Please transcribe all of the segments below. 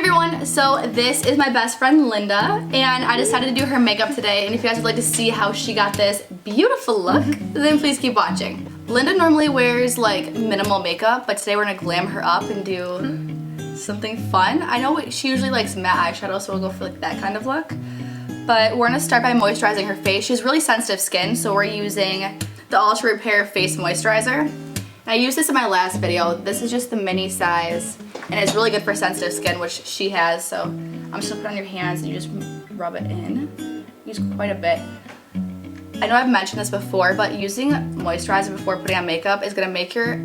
everyone, so this is my best friend Linda, and I decided to do her makeup today, and if you guys would like to see how she got this beautiful look, then please keep watching. Linda normally wears like minimal makeup, but today we're gonna glam her up and do something fun. I know she usually likes matte eyeshadow, so we'll go for like that kind of look. But we're gonna start by moisturizing her face. She has really sensitive skin, so we're using the Ultra Repair Face Moisturizer. I used this in my last video. This is just the mini size, and it's really good for sensitive skin, which she has, so I'm just gonna put it on your hands and you just rub it in. Use quite a bit. I know I've mentioned this before, but using moisturizer before putting on makeup is gonna make your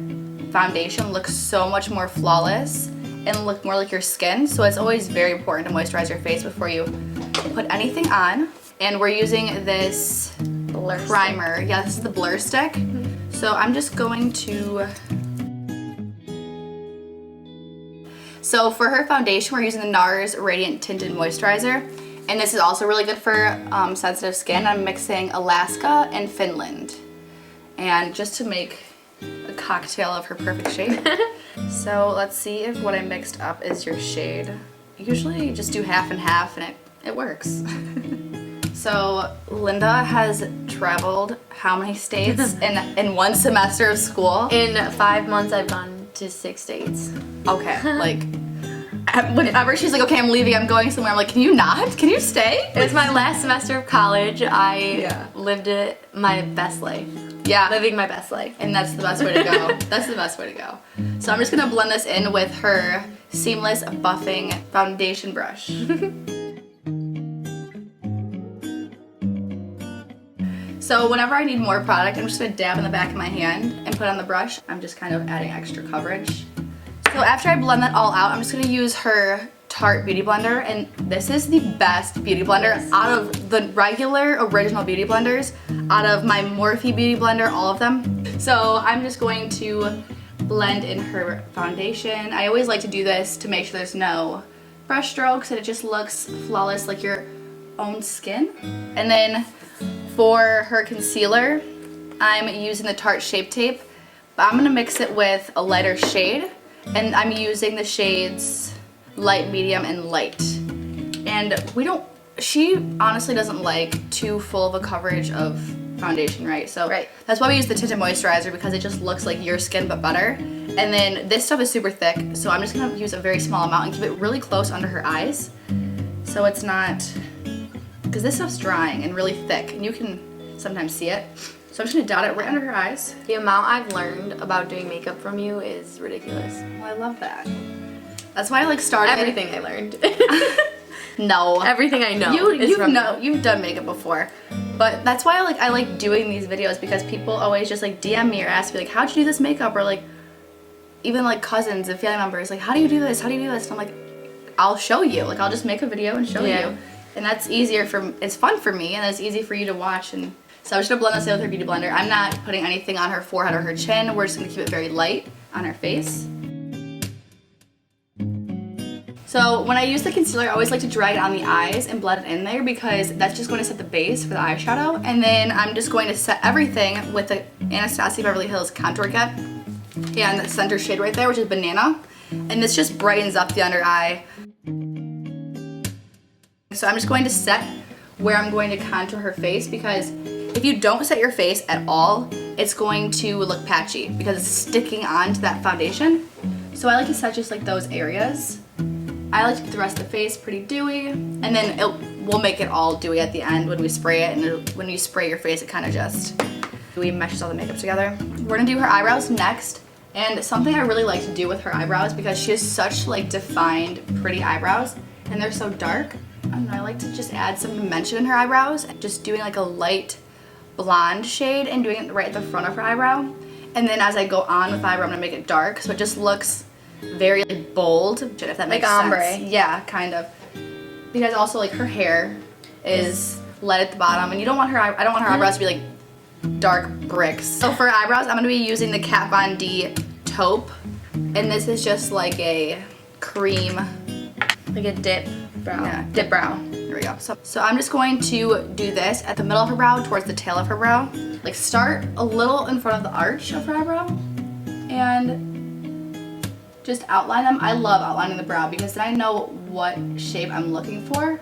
foundation look so much more flawless and look more like your skin, so it's always very important to moisturize your face before you put anything on. And we're using this blur primer. Stick. Yeah, this is the Blur Stick. So I'm just going to... So for her foundation, we're using the NARS Radiant Tinted Moisturizer. And this is also really good for sensitive skin. I'm mixing Alaska and Finland. And just to make a cocktail of her perfect shade. So let's see if what I mixed up is your shade. Usually you just do half and half and it works. So Linda has traveled how many states in one semester of school? In 5 months I've gone to 6 states. Okay, like whenever she's like, okay, I'm leaving, I'm going somewhere, I'm like, can you not? Can you stay? It's my last semester of college. I lived it my best life. Yeah. Living my best life. And that's the best way to go. That's the best way to go. So I'm just gonna blend this in with her Seamless Buffing Foundation Brush. So whenever I need more product, I'm just gonna dab in the back of my hand and put it on the brush. I'm just kind of adding extra coverage. So after I blend that all out, I'm just gonna use her Tarte Beauty Blender, and this is the best beauty blender out of the regular original beauty blenders, out of my Morphe Beauty Blender, all of them. So I'm just going to blend in her foundation. I always like to do this to make sure there's no brush strokes and it just looks flawless like your own skin. And then for her concealer, I'm using the Tarte Shape Tape, but I'm gonna mix it with a lighter shade, and I'm using the shades Light, Medium, and Light. And she honestly doesn't like too full of a coverage of foundation, right? So that's why we use the tinted moisturizer, because it just looks like your skin but better. And then this stuff is super thick, so I'm just gonna use a very small amount and keep it really close under her eyes, so it's not, because this stuff's drying and really thick, and you can sometimes see it. So I'm just gonna dot it right under her eyes. The amount I've learned about doing makeup from you is ridiculous. Well, I love that. That's why I like started. Everything I learned. No. Everything I know. You've done makeup before. But that's why I like doing these videos, because people always just like DM me or ask me like, how'd you do this makeup? Or like, even like cousins and family members, like, how do you do this? How do you do this? And I'm like, I'll show you. Like, I'll just make a video and show you. And that's easier it's fun for me, and it's easy for you to watch. And so I'm just gonna blend this in with her beauty blender. I'm not putting anything on her forehead or her chin. We're just gonna keep it very light on her face. So when I use the concealer, I always like to drag it on the eyes and blend it in there, because that's just going to set the base for the eyeshadow. And then I'm just going to set everything with the Anastasia Beverly Hills Contour Kit and the center shade right there, which is Banana. And this just brightens up the under eye. So I'm just going to set where I'm going to contour her face, because if you don't set your face at all, it's going to look patchy because it's sticking onto that foundation. So I like to set just like those areas. I like to keep the rest of the face pretty dewy, and then we'll make it all dewy at the end when we spray it, and when you spray your face, it kind of just meshes all the makeup together. We're gonna do her eyebrows next, and something I really like to do with her eyebrows, because she has such like defined, pretty eyebrows, and they're so dark. I don't know, I like to just add some dimension in her eyebrows, just doing like a light blonde shade and doing it right at the front of her eyebrow. And then as I go on with eyebrow, I'm gonna make it dark, so it just looks very like bold, if that makes sense. Ombre. Yeah, kind of. Because also like her hair is light at the bottom, and I don't want her eyebrows to be like dark bricks. So for eyebrows, I'm gonna be using the Kat Von D Taupe, and this is just like a cream, like a dip brow. Yeah, dip brow. There we go. So I'm just going to do this at the middle of her brow, towards the tail of her brow. Like start a little in front of the arch of her eyebrow, and just outline them. I love outlining the brow because then I know what shape I'm looking for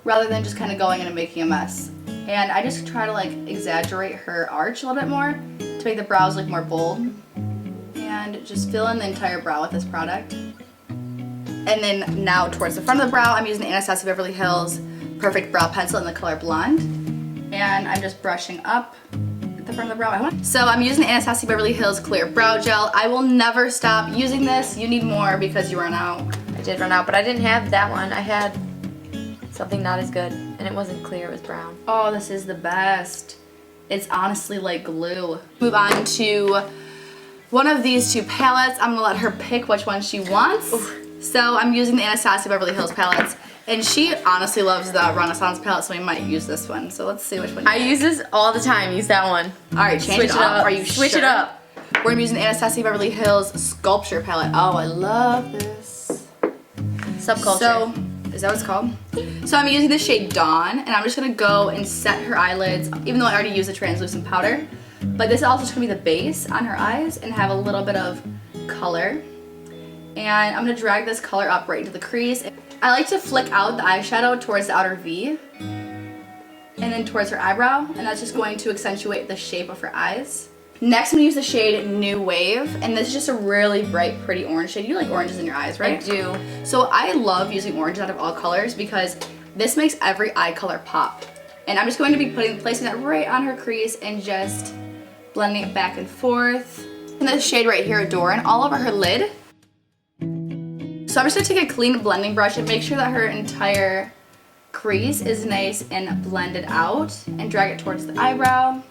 rather than just kind of going in and making a mess. And I just try to like exaggerate her arch a little bit more to make the brows look more bold. And just fill in the entire brow with this product. And then now towards the front of the brow, I'm using the Anastasia Beverly Hills Perfect Brow Pencil in the color Blonde. And I'm just brushing up at the front of the brow. So I'm using the Anastasia Beverly Hills Clear Brow Gel. I will never stop using this. You need more because you run out. I did run out, but I didn't have that one. I had something not as good, and it wasn't clear, it was brown. Oh, this is the best. It's honestly like glue. Move on to one of these two palettes. I'm gonna let her pick which one she wants. Oof. So I'm using the Anastasia Beverly Hills palettes, and she honestly loves the Renaissance palette, so we might use this one. So let's see which one. I use this all the time. Use that one. All right, change it up. Are you Switch it up. We're gonna be using the Anastasia Beverly Hills Sculpture palette. Oh, I love this. Subculture. So, is that what it's called? So I'm using the shade Dawn, and I'm just gonna go and set her eyelids, even though I already used the translucent powder. But this is also just gonna be the base on her eyes and have a little bit of color. And I'm gonna drag this color up right into the crease. I like to flick out the eyeshadow towards the outer V and then towards her eyebrow, and that's just going to accentuate the shape of her eyes. Next I'm gonna use the shade New Wave, and this is just a really bright, pretty orange shade. You like oranges in your eyes, right? I do. So I love using oranges out of all colors because this makes every eye color pop. And I'm just going to be placing that right on her crease and just blending it back and forth. And this shade right here, Adoran, all over her lid. So I'm just gonna take a clean blending brush and make sure that her entire crease is nice and blended out, and drag it towards the eyebrow.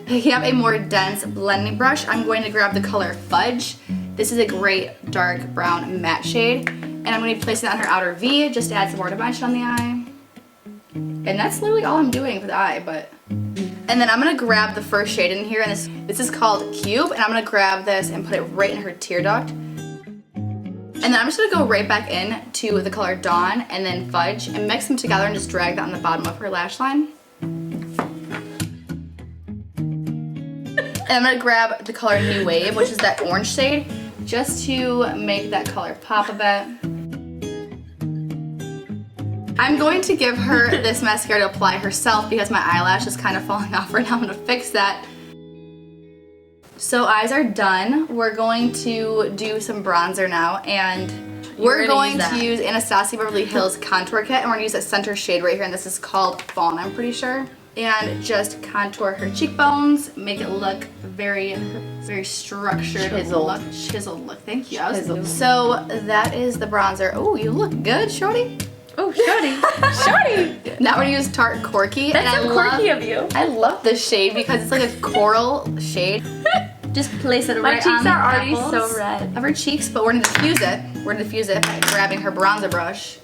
Picking up a more dense blending brush, I'm going to grab the color Fudge. This is a great dark brown matte shade, and I'm going to be placing it on her outer V just to add some more dimension on the eye. And that's literally all I'm doing for the eye, but... And then I'm going to grab the first shade in here, and this is called Cube, and I'm going to grab this and put it right in her tear duct. And then I'm just going to go right back in to the color Dawn and then Fudge and mix them together and just drag that on the bottom of her lash line. And I'm going to grab the color New Wave, which is that orange shade, just to make that color pop a bit. I'm going to give her this mascara to apply herself because my eyelash is kind of falling off right now. I'm going to fix that. So eyes are done. We're going to do some bronzer now, and we're going to use Anastasia Beverly Hills Contour Kit, and we're going to use that center shade right here, and this is called Fawn, I'm pretty sure. And just contour her cheekbones, make it look very structured. Chiseled look, thank you. So that is the bronzer. Oh, you look good, shorty. Oh, shorty. Shorty. Now we're gonna use Tarte Corky. That's so quirky of you. I love this shade because it's like a coral shade. Just place it right on the My cheeks are already so red. Of her cheeks, but we're gonna diffuse it. We're gonna diffuse it by grabbing her bronzer brush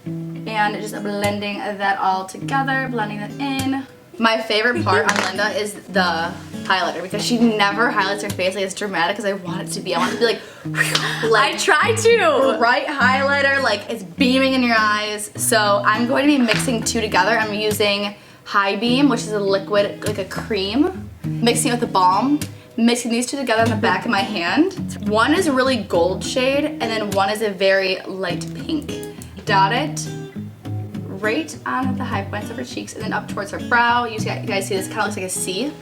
and just blending that all together, blending it in. My favorite part on Linda is the highlighter because she never highlights her face like as dramatic as I want it to be. I want it to be like I try to. Bright highlighter, like it's beaming in your eyes. So I'm going to be mixing two together. I'm using High Beam, which is a liquid, like a cream, mixing it with the balm. Mixing these two together on the back of my hand. One is a really gold shade, and then one is a very light pink. Dot it right on the high points of her cheeks and then up towards her brow. You guys see this kind of looks like a C.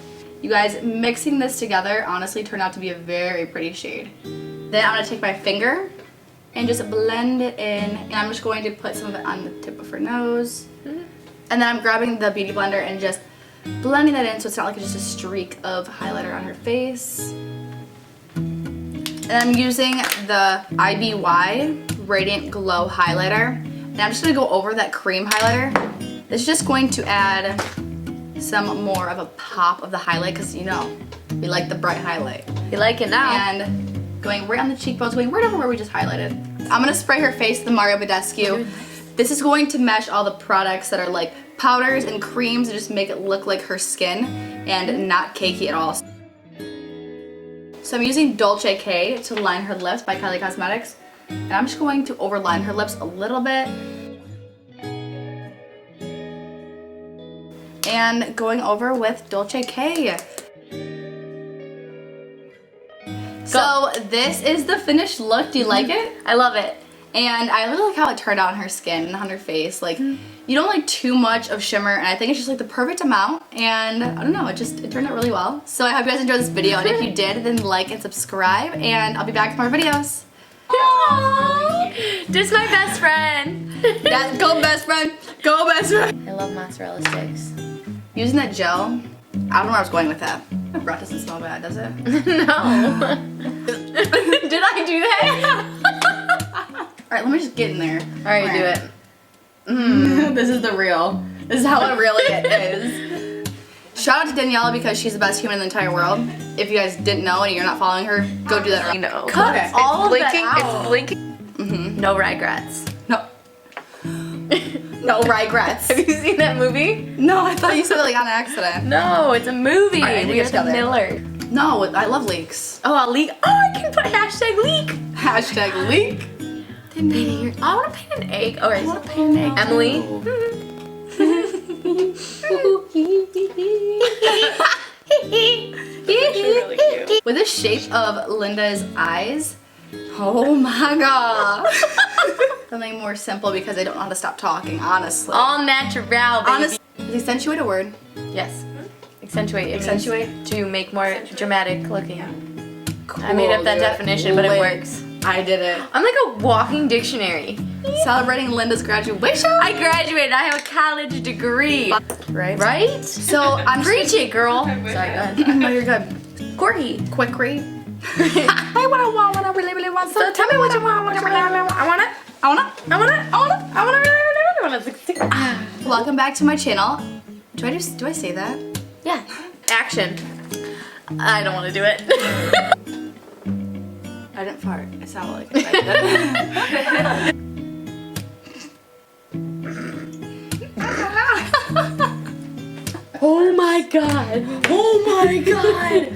You guys, mixing this together honestly turned out to be a very pretty shade. Then I'm gonna take my finger and just blend it in, and I'm just going to put some of it on the tip of her nose. And then I'm grabbing the beauty blender and just blending that in so it's not like it's just a streak of highlighter on her face. And I'm using the IBY Radiant Glow highlighter, and I'm just going to go over that cream highlighter. This is just going to add some more of a pop of the highlight because, you know, we like the bright highlight. You like it now. And going right on the cheekbones, going right over where we just highlighted. I'm going to spray her face with the Mario Badescu. This is going to mesh all the products that are like powders and creams and just make it look like her skin and not cakey at all. So I'm using Dolce K to line her lips by Kylie Cosmetics, and I'm just going to overline her lips a little bit. And going over with Dolce K. So this is the finished look. Do you like it? I love it. And I really like how it turned out on her skin and on her face. Like, you don't like too much of shimmer, and I think it's just like the perfect amount. And I don't know, it turned out really well. So I hope you guys enjoyed this video, and if you did, then like and subscribe, and I'll be back with more videos. Aww. This is my best friend. Go best friend. Go best friend. I love mozzarella sticks. Using that gel, I don't know where I was going with that. My breath doesn't smell bad, does it? No. Did I do that? Alright, let me just get in there. Alright, do it. This is the real. This is how it really is. Shout out to Daniela because she's the best human in the entire world. If you guys didn't know and you're not following her, go do that right now. Cut Okay. all of Blinking, that out. it's blinking. No regrets. No. No regrets. Have you seen that movie? No, I thought you said it like on accident. No, it's a movie. Alright, We are the together. Miller. No, I love leaks. Oh, I'll leak. Oh, I can put hashtag leak. Hashtag leak. I want to paint an egg. All right. I want to paint an egg. Emily. Really cute. With the shape of Linda's eyes. Oh my god. Something more simple because I don't know how to stop talking, honestly. All natural, baby. Honestly. Accentuate a word. Yes. Accentuate. It means Accentuate? to make more dramatic looking. Cool, I made up that dude. definition, but it Lit. works. I did it. I'm like a walking dictionary. Celebrating Linda's graduation. I graduated. I have a college degree. Right? Right? So I'm Preach it, girl. Sorry, go ahead. No, you're good. Corky. Quick read. I really want So tell me what you want. What you want. I want it. I want it. Welcome back to my channel. Do I say that? Yeah. Action. I don't want to do it. I didn't fart. It sounded like it. Oh my god. Oh my god!